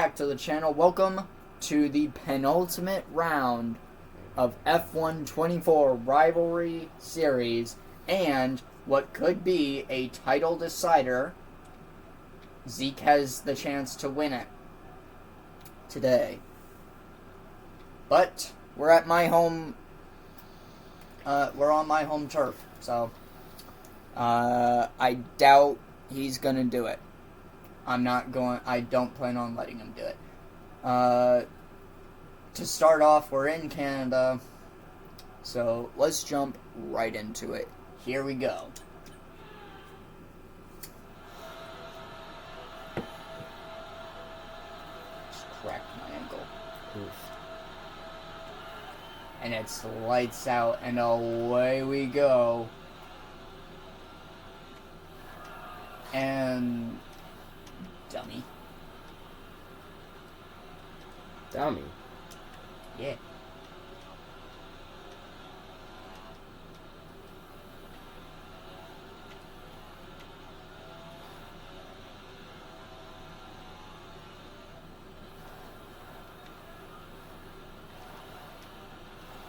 Back to the channel. Welcome to the penultimate round of F1 24 Rivalry Series and what could be a title decider. Zeke has the chance to win it today. But we're at my home. We're on my home turf, so I doubt he's gonna do it. I don't plan on letting him do it. To start off, we're in Canada, so let's jump right into it. Here we go. Just cracked my ankle. Oof. And it's lights out, and away we go. And dummy. Yeah.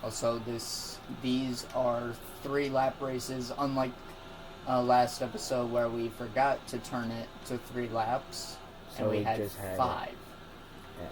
Also, these are 3-lap races, unlike last episode where we forgot to turn it to 3 laps, so and we had 5. Yeah.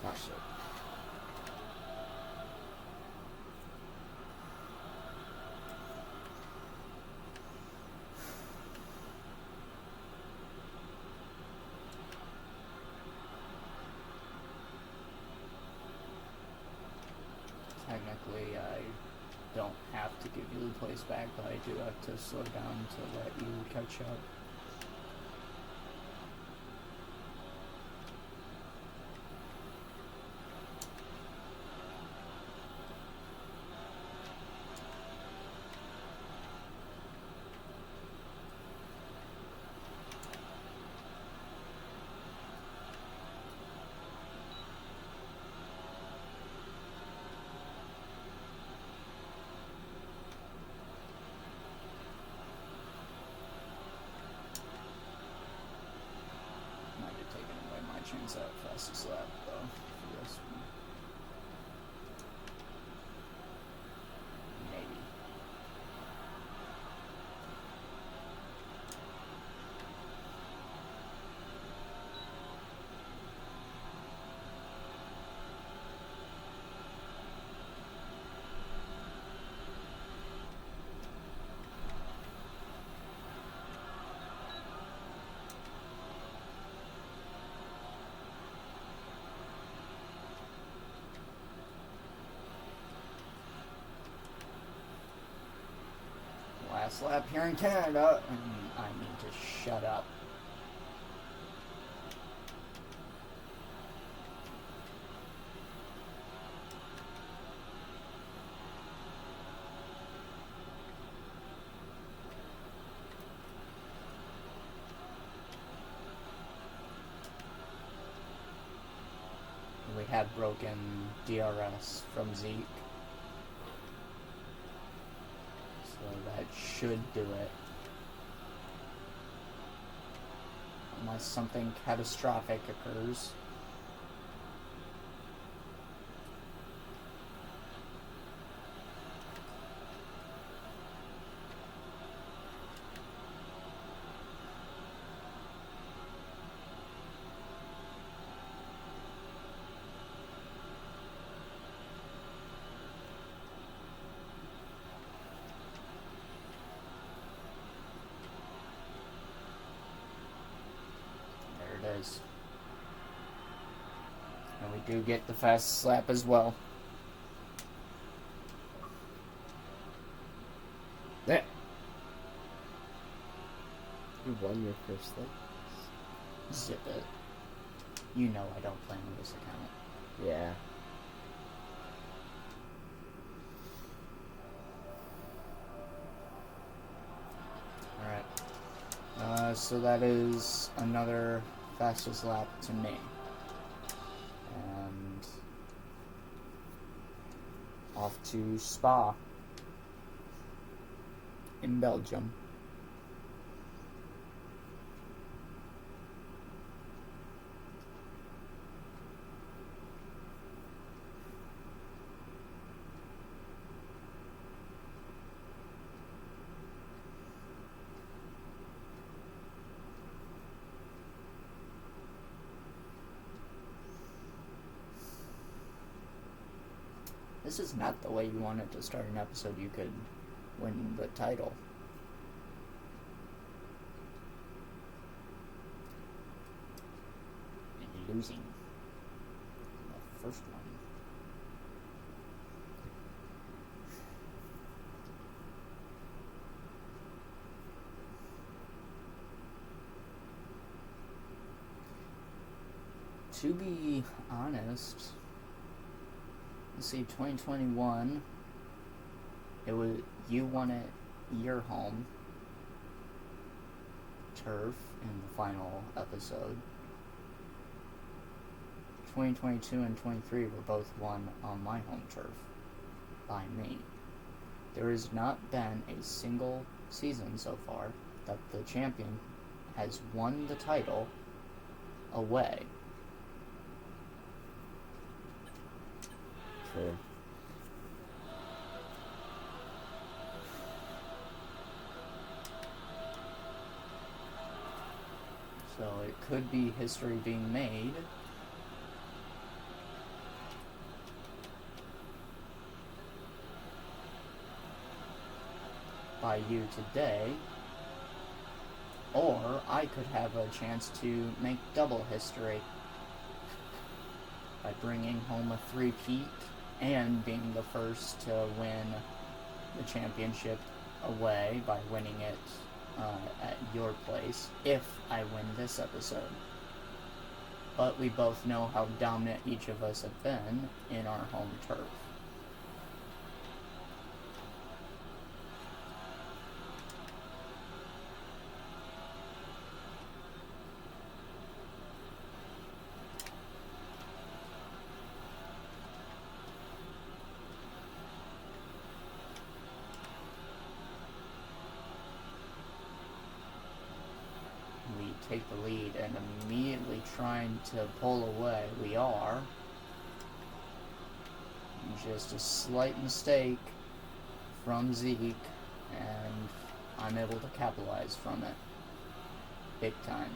Oh, shit. Technically, I don't have to give you the place back, but I do have to slow down to let you catch up. Chance out fastest lap though for this one. Maybe. Last lap here in Canada, and I need to shut up. We had broken DRS from Zeke. So that should do it. Unless something catastrophic occurs. Is. And we do get the fastest lap as well. There. You won your first lap. Zip it. You know I don't play on this account. Yeah. Alright. So that is another fastest lap to me. And off to Spa in Belgium. This is not the way you wanted to start an episode. You could win the title. And losing the first one. To be honest, let's see, 2021, you won it your home turf in the final episode. 2022 and 23 were both won on my home turf by me. There has not been a single season so far that the champion has won the title away. True. So it could be history being made. By you today. Or I could have a chance to make double history by bringing home a three-peat and being the first to win the championship away by winning it at your place, if I win this episode. But we both know how dominant each of us have been in our home turf. Take the lead and immediately trying to pull away. We are. Just a slight mistake from Zeke, and I'm able to capitalize from it. Big time.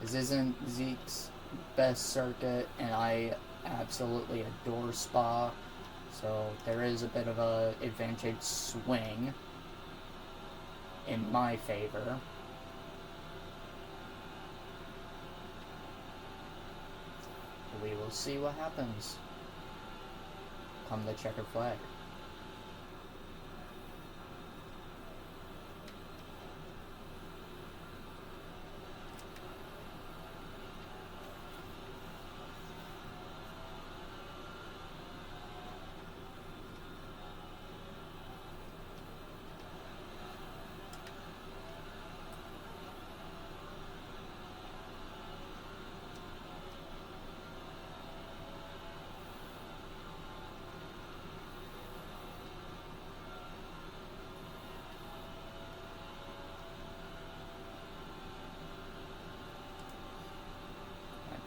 This isn't Zeke's best circuit, and I absolutely adore Spa, so there is a bit of a advantage swing in my favor. We will see what happens come the checkered flag.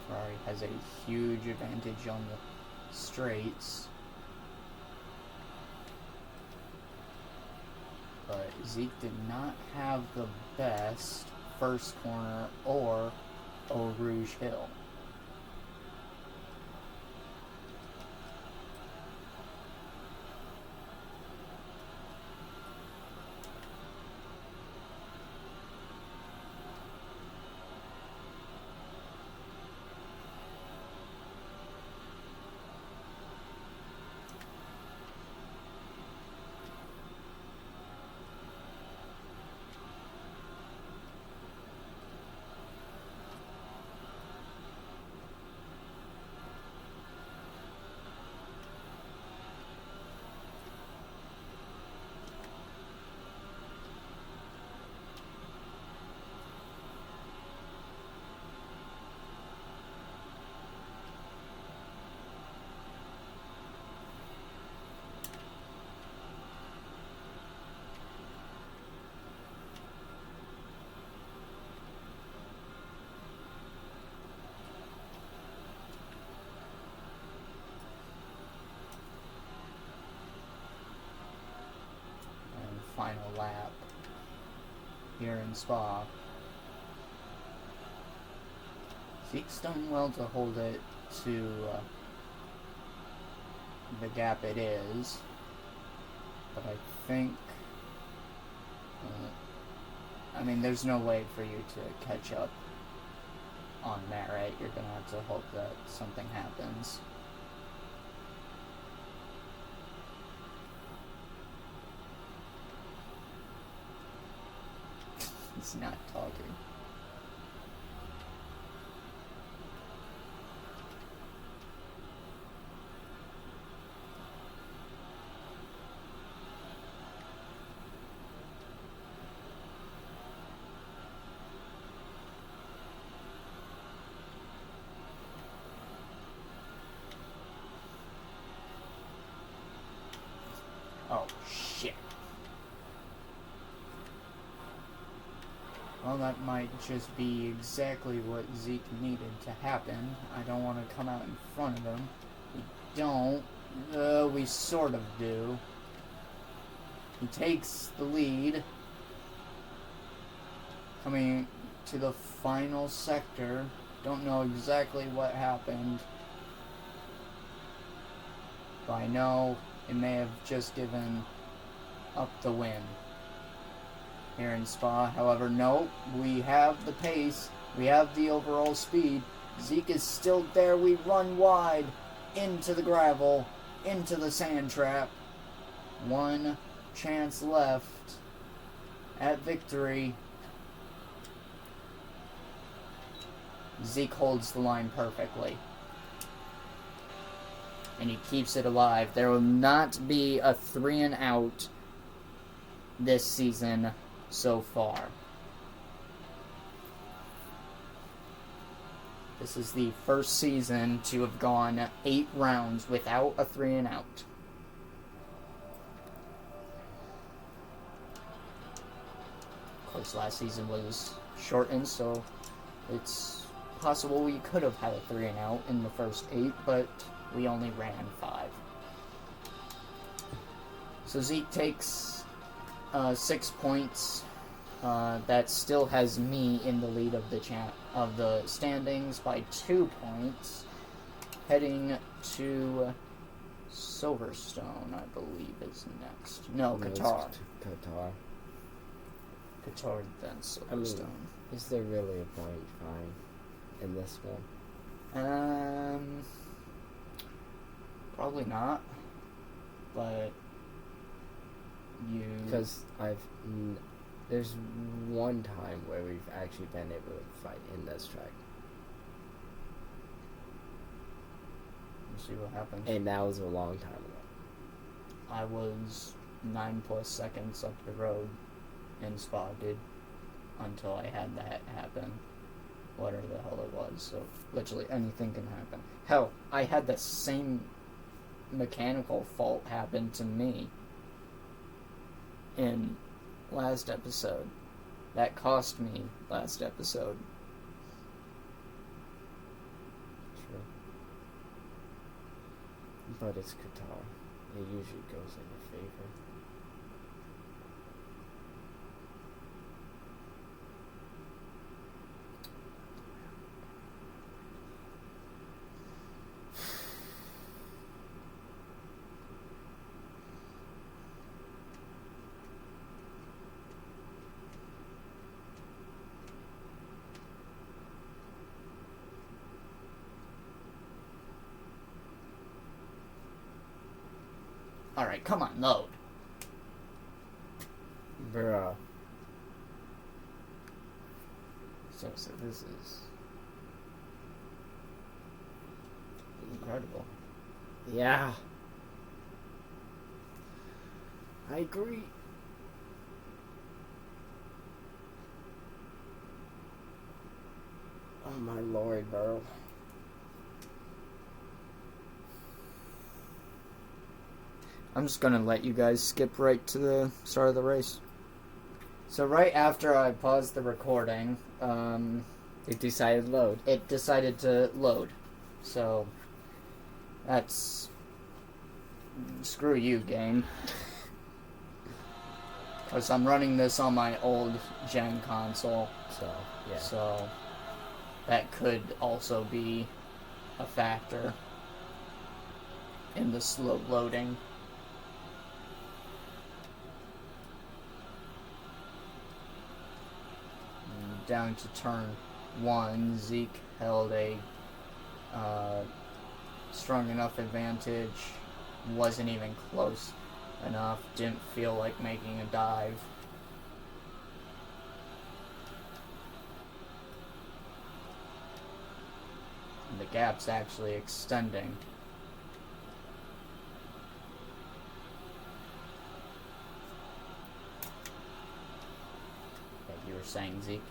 Ferrari has a huge advantage on the straights. But Zeke did not have the best first corner or Eau Rouge Hill. here in Spa. Zeke's done well to hold it to the gap it is, but I think, I mean, there's no way for you to catch up on merit. You're gonna have to hope that something happens. He's not talking. Oh, shit. Well, that might just be exactly what Zeke needed to happen. I don't want to come out in front of him. We don't. We sort of do. He takes the lead. Coming to the final sector. Don't know exactly what happened. But I know it may have just given up the win here in Spa. However, no, we have the pace. We have the overall speed. Zeke is still there. We run wide into the gravel, into the sand trap. One chance left at victory. Zeke holds the line perfectly. And he keeps it alive. There will not be a 3 and out this season so far. This is the first season to have gone 8 rounds without a 3 and out. Of course, last season was shortened, so it's possible we could have had a 3 and out in the first 8, but we only ran 5. So Zeke takes 6 points. That still has me in the lead of the standings by 2 points. Heading to Silverstone, I believe, is next. No, Qatar. Qatar, then Silverstone. Is there really a point fine in this one? Probably not. But because there's one time where we've actually been able to fight in this track. We'll see what happens. And that was a long time ago. I was 9+ seconds up the road in Spa, dude, until I had that happen. Whatever the hell it was. So, literally anything can happen. Hell, I had the same mechanical fault happen to me in last episode. That cost me last episode. True. But it's Qatar. It usually goes in your favor. Alright, come on, load. Bruh. So this is incredible. Yeah. I agree. Oh my lord, bro. I'm just gonna let you guys skip right to the start of the race. So right after I paused the recording, It decided to load. it decided to load. So that's screw you, game. Because I'm running this on my old gen console. So, yeah. So, that could also be a factor in the slow loading. Down to turn 1, Zeke held a strong enough advantage, wasn't even close enough, didn't feel like making a dive. And the gap's actually extending. Yeah, you were saying, Zeke?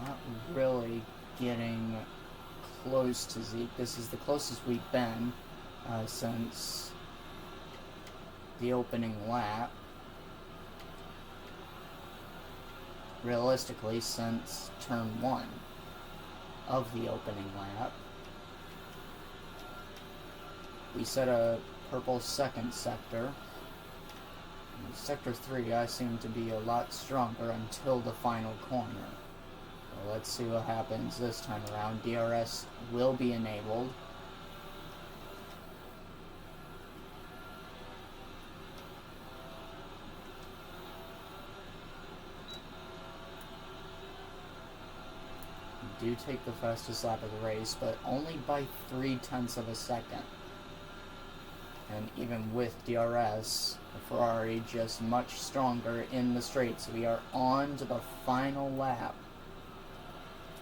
Not really getting close to Zeke. This is the closest we've been since the opening lap. Realistically, since turn 1 of the opening lap. We set a purple second sector. In sector 3, I seem to be a lot stronger until the final corner. Well, let's see what happens this time around. DRS will be enabled. We do take the fastest lap of the race, but only by 0.3 of a second. And even with DRS, the Ferrari just much stronger in the straights. We are on to the final lap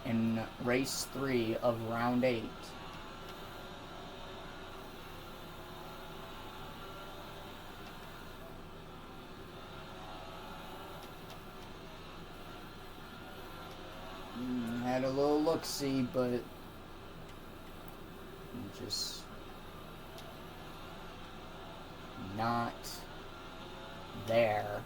in race 3 of round 8. Had a little look-see, but just not there.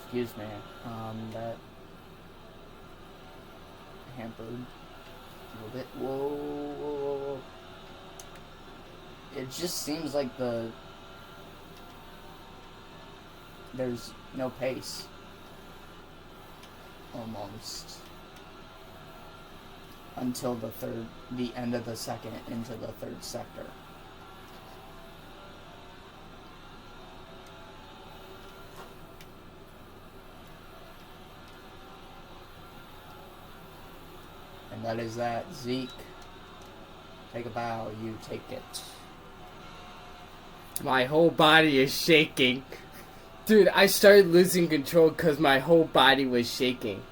Excuse me. That hampered a little bit. Whoa. It just seems like there's no pace. Almost. Until the end of the second into the third sector. And that is that. Zeke, take a bow, you take it. My whole body is shaking. Dude, I started losing control because my whole body was shaking.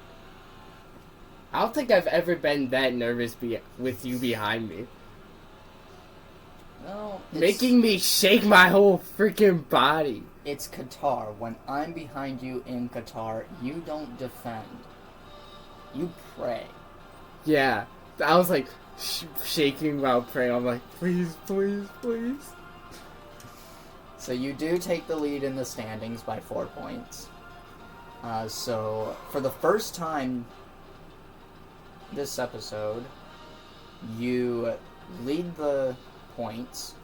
I don't think I've ever been that nervous with you behind me. No, Making me shake my whole freaking body. It's Qatar. When I'm behind you in Qatar, you don't defend. You pray. Yeah. I was like, shaking while praying. I'm like, please, please, please. So you do take the lead in the standings by 4 points. So for the first time this episode, you lead the points.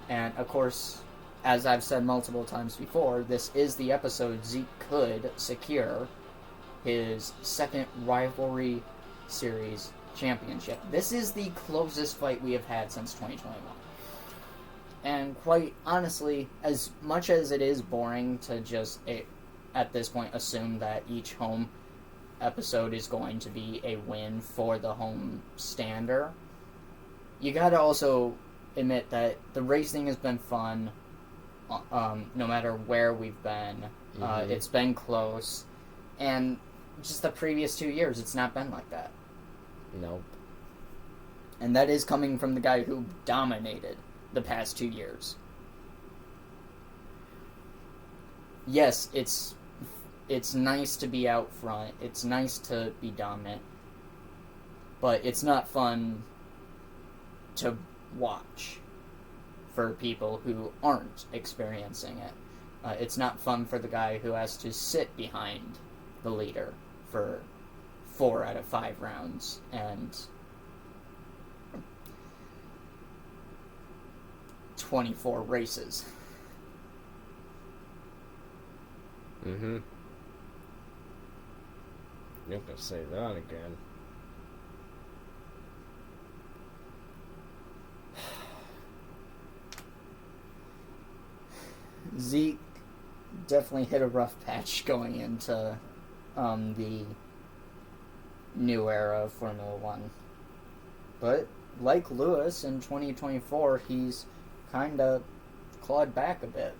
And of course, as I've said multiple times before, this is the episode Zeke could secure his second Rivalry Series championship. This is the closest fight we have had since 2021. And quite honestly, as much as it is boring to just, at this point, assume that each home episode is going to be a win for the home stander, you gotta also admit that the racing has been fun, no matter where we've been. Mm-hmm. It's been close, and just the previous 2 years, it's not been like that. Nope. And that is coming from the guy who dominated the past 2 years. Yes, it's nice to be out front. It's nice to be dominant. But it's not fun to watch for people who aren't experiencing it. It's not fun for the guy who has to sit behind the leader for 4 out of 5 rounds and 24 races. Mm-hmm. You're gonna say that again. Zeke definitely hit a rough patch going into the new era of Formula One. But like Lewis in 2024, he's kind of clawed back a bit.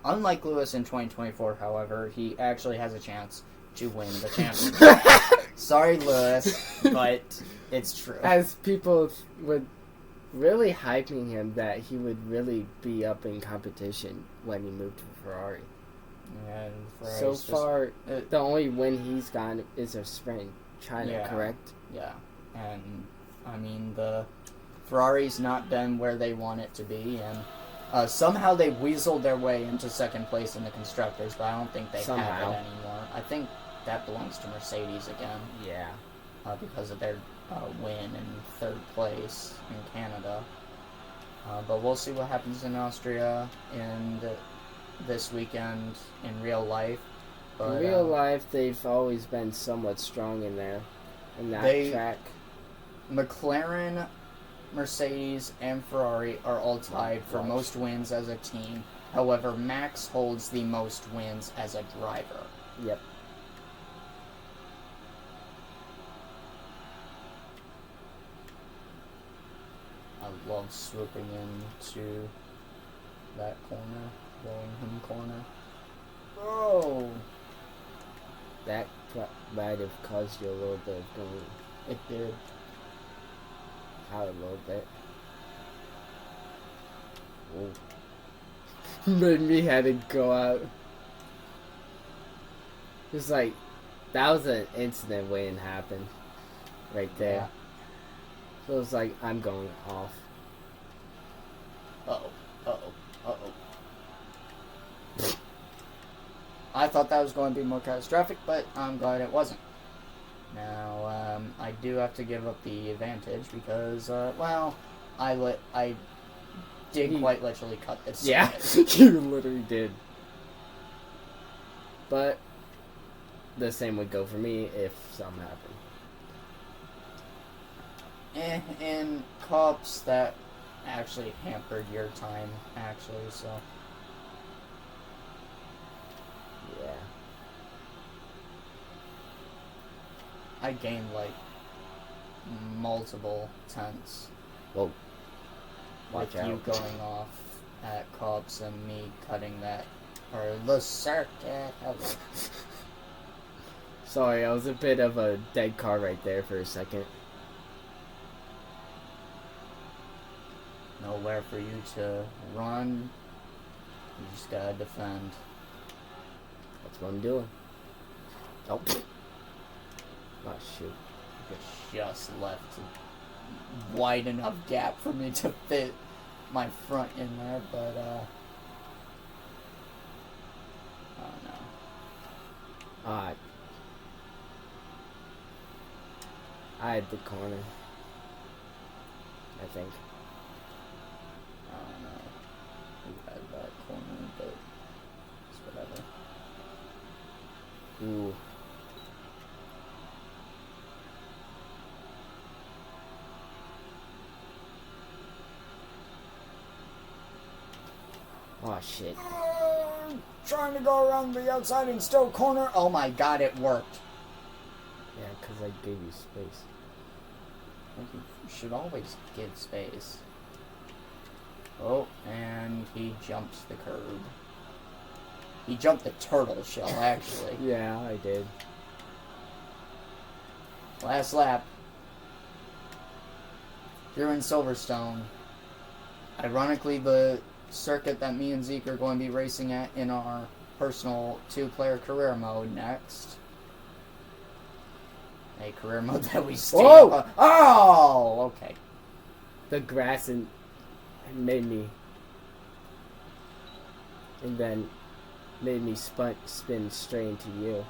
Unlike Lewis in 2024, however, he actually has a chance to win the championship. Sorry, Lewis, but it's true. As people would really hyping him that he would really be up in competition when he moved to Ferrari. And So far, the only win he's gotten is a sprint. China, correct? Yeah, and I mean the Ferrari's not been where they want it to be, and somehow they weaseled their way into second place in the constructors, but I don't think they have it anymore. I think that belongs to Mercedes again. Yeah, because of their win in third place in Canada. But we'll see what happens in Austria and this weekend in real life. But, in real life, they've always been somewhat strong in there, in that track. McLaren, Mercedes, and Ferrari are all tied for most wins as a team. However, Max holds the most wins as a driver. Yep. I love swooping into that corner, Willingham corner. Oh! That might have caused you a little bit of going. It did. Out a little bit. Made me had to go out. It's like, that was an incident waiting to happen. Right there. Yeah. So it's like, I'm going off. Uh-oh. Uh-oh. Uh-oh. I thought that was going to be more catastrophic, but I'm glad it wasn't. Now, I do have to give up the advantage because, I did quite literally cut this. Yeah, you literally did. But the same would go for me if something happened. In cups, that actually hampered your time, actually, so. Yeah. I gained, multiple tenths. Whoa. Watch with out. you going off at cups and me cutting that, or the circuit. Sorry, I was a bit of a dead car right there for a second. Nowhere for you to run. You just gotta defend. That's what I'm doing. Oh. Oh, shoot. Just left a wide enough gap for me to fit my front in there, but oh no. I had the corner. I think. I don't know who had that corner, but it's whatever. Ooh. Oh, shit. Trying to go around the outside and still corner. Oh my god, it worked. Yeah, because I gave you space. You should always give space. Oh, and he jumps the curb. He jumped the turtle shell, actually. Yeah, I did. Last lap. Here in Silverstone. Ironically, the circuit that me and Zeke are going to be racing at in our personal 2-player career mode next. A career mode that we stay up. Oh, okay. The grass and made me, and then made me spin straight into you.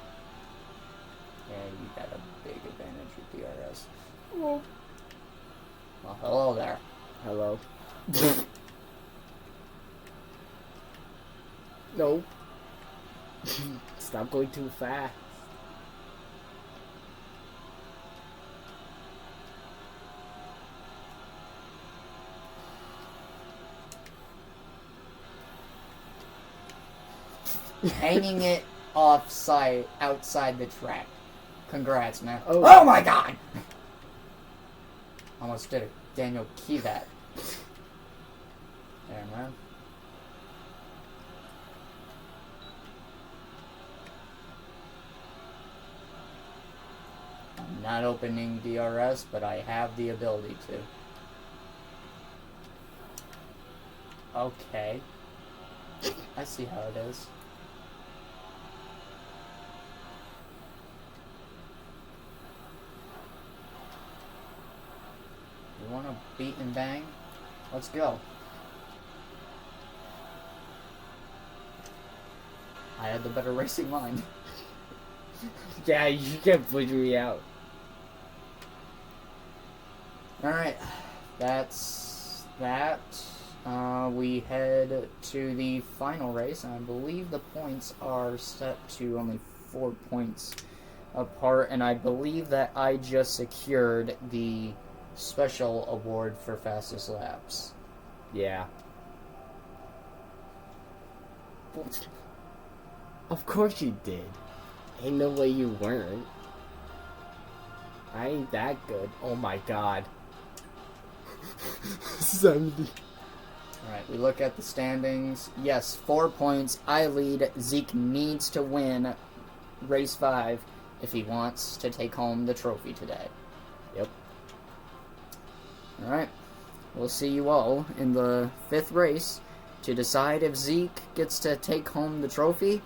Yeah, you got a big advantage with DRS. Well, hello there. Hello. No. Stop going too fast. Hanging it outside the track. Congrats, man. Oh my god! Almost did a Daniel Kivat. There, man. I'm not opening DRS, but I have the ability to. Okay. I see how it is. You want to beat and bang? Let's go. I had the better racing line. Yeah, you kept pushing me out. Alright, that's that. We head to the final race, and I believe the points are set to only 4 points apart, and I believe that I just secured the special award for fastest laps. Yeah. Of course you did. Ain't no way you weren't. I ain't that good. Oh my god. 70. Alright, we look at the standings. Yes, 4 points. I lead. Zeke needs to win race 5 if he wants to take home the trophy today. Yep. Alright, we'll see you all in the 5th race to decide if Zeke gets to take home the trophy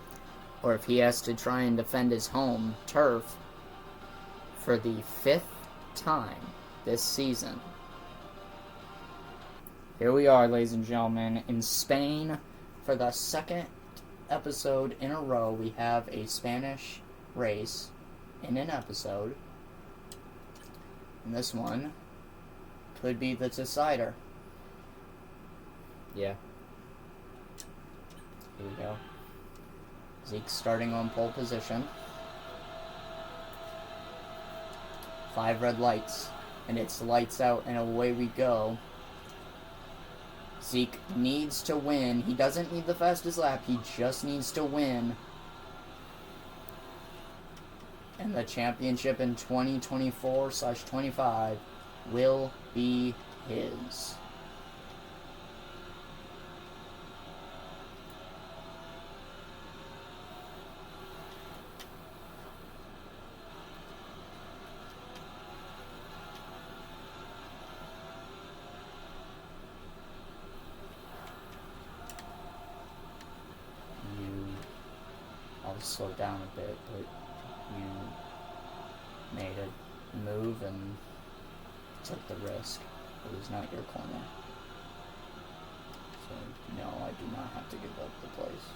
or if he has to try and defend his home turf for the 5th time this season. Here we are, ladies and gentlemen, in Spain for the 2nd episode in a row. We have a Spanish race in an episode, and this one could be the decider. Yeah. Here we go. Zeke starting on pole position. 5 red lights, and it's lights out, and away we go. Zeke needs to win. He doesn't need the fastest lap. He just needs to win. And the championship in 2024/25 will be his. I'll slow down a bit, but you made a move and took the risk. It was not your corner. So, no, I do not have to give up the place.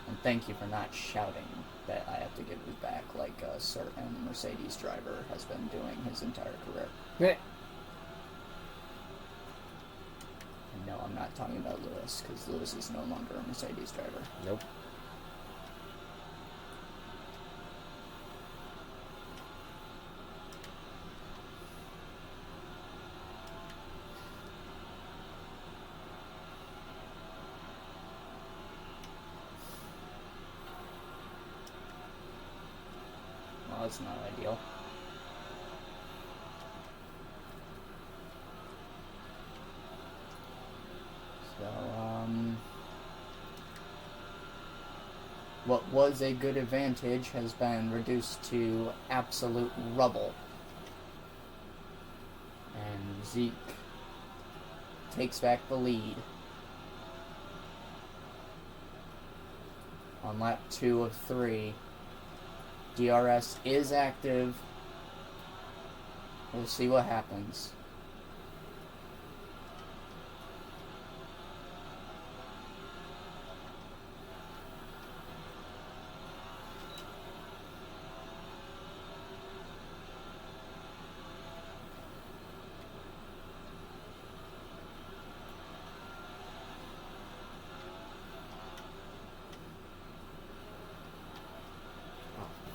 And thank you for not shouting that I have to give it back like a certain Mercedes driver has been doing his entire career. Yeah. And no, I'm not talking about Lewis, because Lewis is no longer a Mercedes driver. Nope. Well, that's not ideal. So, what was a good advantage has been reduced to absolute rubble. And Zeke takes back the lead on lap 2 of 3. DRS is active. We'll see what happens.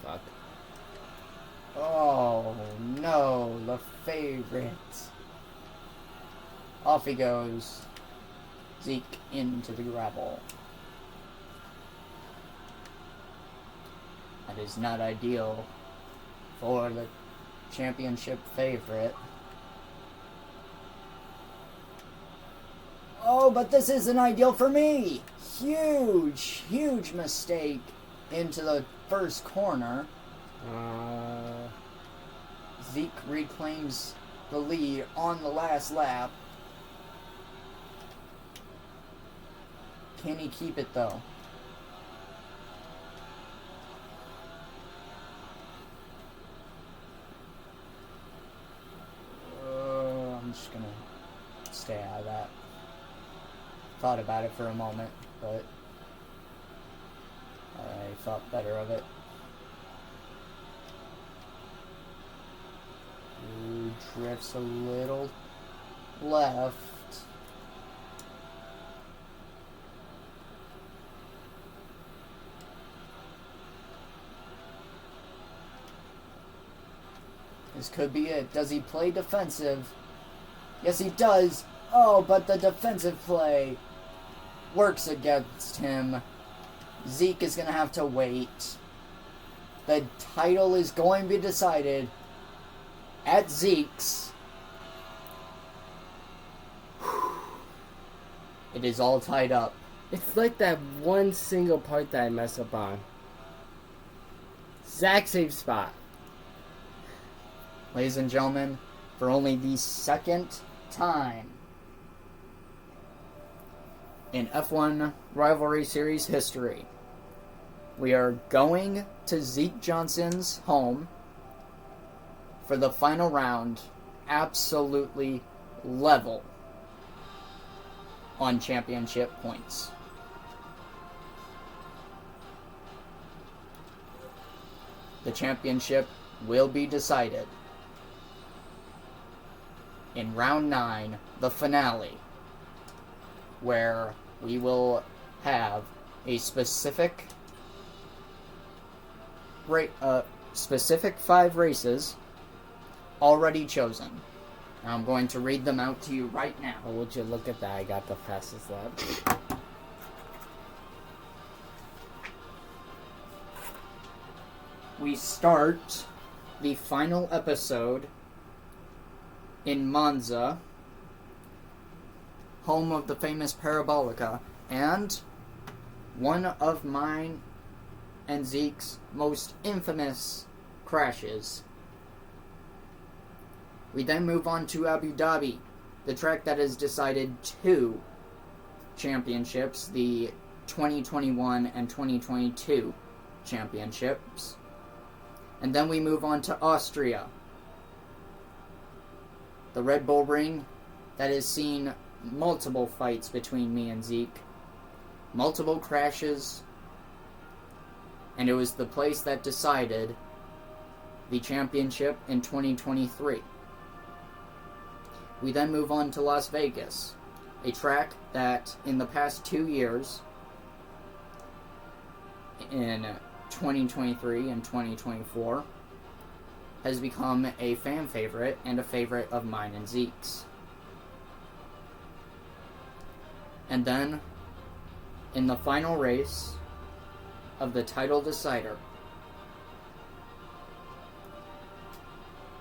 Fuck. Oh no, the favorite. Off he goes. Zeke into the gravel. That is not ideal for the championship favorite. Oh, but this isn't ideal for me! Huge mistake into the first corner. Zeke reclaims the lead on the last lap. Can he keep it though? I'm just gonna stay out of that. Thought about it for a moment, but I thought better of it. Ooh, drifts a little left. This could be it. Does he play defensive? Yes, he does. Oh, but the defensive play works against him. Zeke is going to have to wait. The title is going to be decided at Zeke's. It is all tied up. It's like that one single part that I mess up on. Exact same spot. Ladies and gentlemen, for only the second time in F1 Rivalry Series history, we are going to Zeke Johnson's home for the final round, absolutely level on championship points. The championship will be decided in round 9, the finale, where we will have a specific 5 races already chosen. Now I'm going to read them out to you right now. Oh, would you look at that? I got the fastest lap. We start the final episode in Monza, home of the famous Parabolica, and one of mine and Zeke's most infamous crashes. We then move on to Abu Dhabi, the track that has decided 2 championships, the 2021 and 2022 championships. And then we move on to Austria. The Red Bull Ring that has seen multiple fights between me and Zeke, multiple crashes, and it was the place that decided the championship in 2023. We then move on to Las Vegas, a track that in the past 2 years, in 2023 and 2024, has become a fan favorite and a favorite of mine and Zeke's. And then, in the final race of the title decider,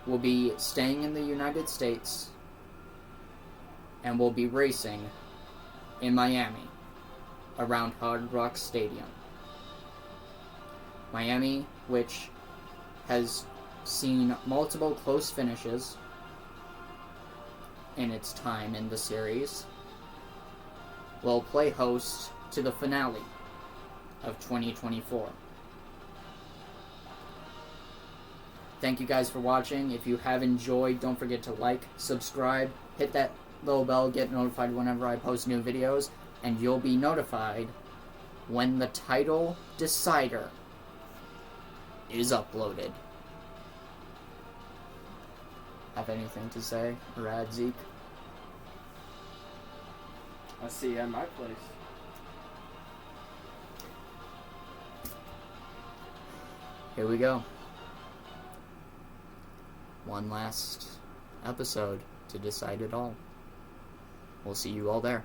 we'll be staying in the United States and we'll be racing in Miami around Hard Rock Stadium. Miami, which has seen multiple close finishes in its time in the series, will play host to the finale of 2024. Thank you guys for watching. If you have enjoyed, don't forget to like, subscribe, hit that little bell, get notified whenever I post new videos, and you'll be notified when the title decider is uploaded. Have anything to say or add, Zeke? I'll see you at my place. Here we go. One last episode to decide it all. We'll see you all there.